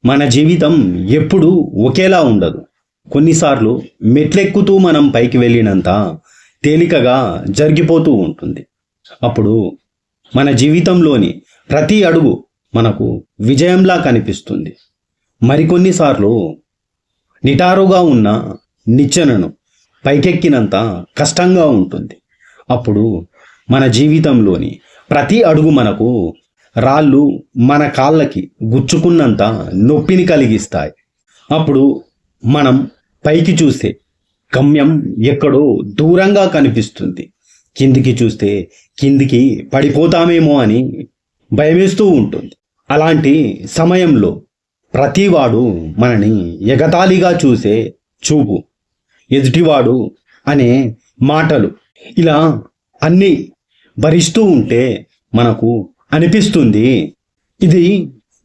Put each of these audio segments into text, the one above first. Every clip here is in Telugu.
మన జీవితం ఎప్పుడూ ఒకేలా ఉండదు. కొన్నిసార్లు మెట్లెక్కుతూ మనం పైకి వెళ్ళినంత తేలికగా జరిగిపోతూ ఉంటుంది. అప్పుడు మన జీవితంలోని ప్రతి అడుగు మనకు విజయంలా కనిపిస్తుంది. మరికొన్నిసార్లు నిటారుగా ఉన్న నిచ్చెనను పైకెక్కినంత కష్టంగా ఉంటుంది. అప్పుడు మన జీవితంలోని ప్రతి అడుగు మనకు రాళ్ళు మన కాళ్ళకి గుచ్చుకున్నంత నొప్పిని కలిగిస్తాయి. అప్పుడు మనం పైకి చూస్తే గమ్యం ఎక్కడో దూరంగా కనిపిస్తుంది. కిందికి చూస్తే కిందికి పడిపోతామేమో అని భయమేస్తూ ఉంటుంది. అలాంటి సమయంలో ప్రతివాడు మనని ఎగతాళిగా చూసే చూపు, ఎదుటివాడు అనే మాటలు, ఇలా అన్నీ భరిస్తూ ఉంటే మనకు అనిపిస్తుంది, ఇది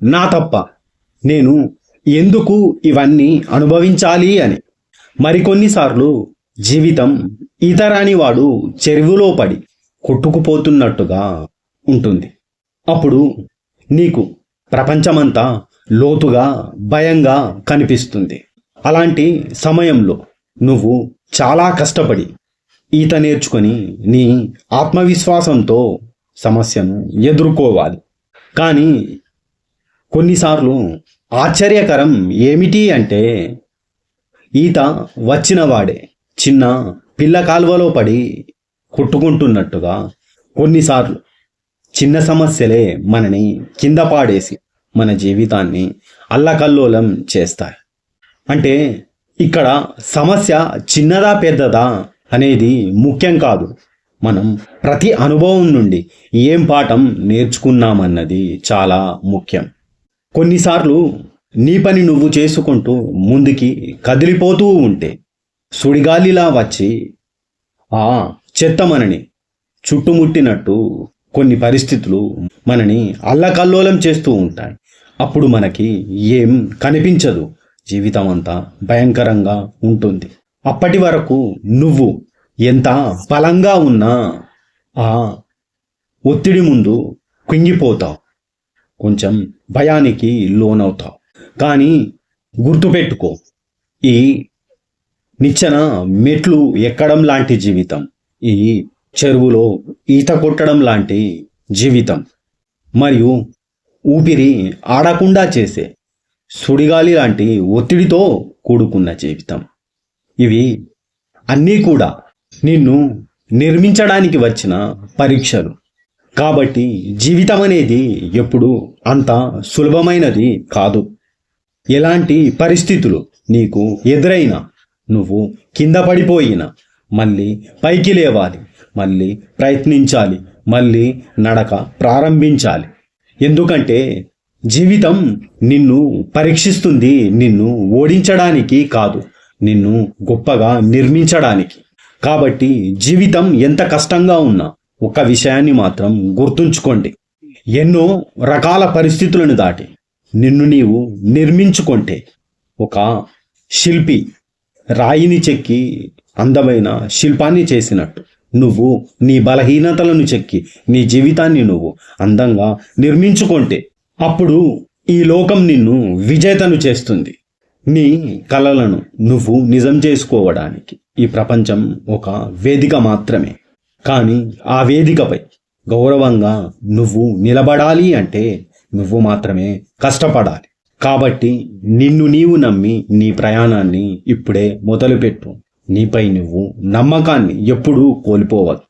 నా తప్ప, నేను ఎందుకు ఇవన్నీ అనుభవించాలి అని. మరికొన్నిసార్లు జీవితం ఈతరాని వాడు చెరువులో పడి కొట్టుకుపోతున్నట్టుగా ఉంటుంది. అప్పుడు నీకు ప్రపంచమంతా లోతుగా భయంగా కనిపిస్తుంది. అలాంటి సమయంలో నువ్వు చాలా కష్టపడి ఈత నేర్చుకొని నీ ఆత్మవిశ్వాసంతో సమస్యను ఎదుర్కోవాలి. కానీ కొన్నిసార్లు ఆశ్చర్యకరం ఏమిటి అంటే, ఈత వచ్చిన వాడే చిన్న పిల్ల కాలువలో పడి కొట్టుకుంటున్నట్టుగా కొన్నిసార్లు చిన్న సమస్యలే మనని కింద పాడేసి మన జీవితాన్ని అల్లకల్లోలం చేస్తాయి. అంటే ఇక్కడ సమస్య చిన్నదా పెద్దదా అనేది ముఖ్యం కాదు. మనం ప్రతి అనుభవం నుండి ఏం పాఠం నేర్చుకున్నామన్నది చాలా ముఖ్యం. కొన్నిసార్లు నీ పని నువ్వు చేసుకుంటూ ముందుకి కదిలిపోతూ ఉంటే సుడిగాలిలా వచ్చి ఆ చెత్త మనని చుట్టుముట్టినట్టు కొన్ని పరిస్థితులు మనని అల్లకల్లోలం చేస్తూ ఉంటాయి. అప్పుడు మనకి ఏం కనిపించదు, జీవితం అంతా భయంకరంగా ఉంటుంది. అప్పటి వరకు నువ్వు ఎంత బలంగా ఉన్నా ఆ ఒత్తిడి ముందు కుంగిపోతావు, కొంచెం భయానికి లోనవుతావు. కానీ గుర్తుపెట్టుకో, ఈ నిచ్చెన మెట్లు ఎక్కడం లాంటి జీవితం, ఈ చెరువులో ఈత కొట్టడం లాంటి జీవితం, మరియు ఊపిరి ఆడకుండా చేసే సుడిగాలి లాంటి ఒత్తిడితో కూడుకున్న జీవితం. ఇవి అన్నీ కూడా నిన్ను నిర్మించడానికి వచ్చిన పరీక్షలు. కాబట్టి జీవితం అనేది ఎప్పుడు అంత సులభమైనది కాదు. ఎలాంటి పరిస్థితులు నీకు ఎదురైనా, నువ్వు కింద పడిపోయినా మళ్ళీ పైకి లేవాలి, మళ్ళీ ప్రయత్నించాలి, మళ్ళీ నడక ప్రారంభించాలి. ఎందుకంటే జీవితం నిన్ను పరీక్షిస్తుంది, నిన్ను ఓడించడానికి కాదు, నిన్ను గొప్పగా నిర్మించడానికి. కాబట్టి జీవితం ఎంత కష్టంగా ఉన్నా ఒక విషయాన్ని మాత్రం గుర్తుంచుకోండి, ఎన్నో రకాల పరిస్థితులను దాటి నిన్ను నీవు నిర్మించుకుంటే ఒక శిల్పి రాయిని చెక్కి అందమైన శిల్పాన్ని చేసినట్టు నువ్వు నీ బలహీనతలను చెక్కి నీ జీవితాన్ని నువ్వు అందంగా నిర్మించుకుంటే అప్పుడు ఈ లోకం నిన్ను విజేతను చేస్తుంది. నీ కలలను నువ్వు నిజం చేసుకోవడానికి ఈ ప్రపంచం ఒక వేదిక మాత్రమే. కానీ ఆ వేదికపై గౌరవంగా నువ్వు నిలబడాలి అంటే నువ్వు మాత్రమే కష్టపడాలి. కాబట్టి నిన్ను నీవు నమ్మి నీ ప్రయాణాన్ని ఇప్పుడే మొదలుపెట్టు. నీపై నువ్వు నమ్మకాన్ని ఎప్పుడూ కోల్పోవద్దు.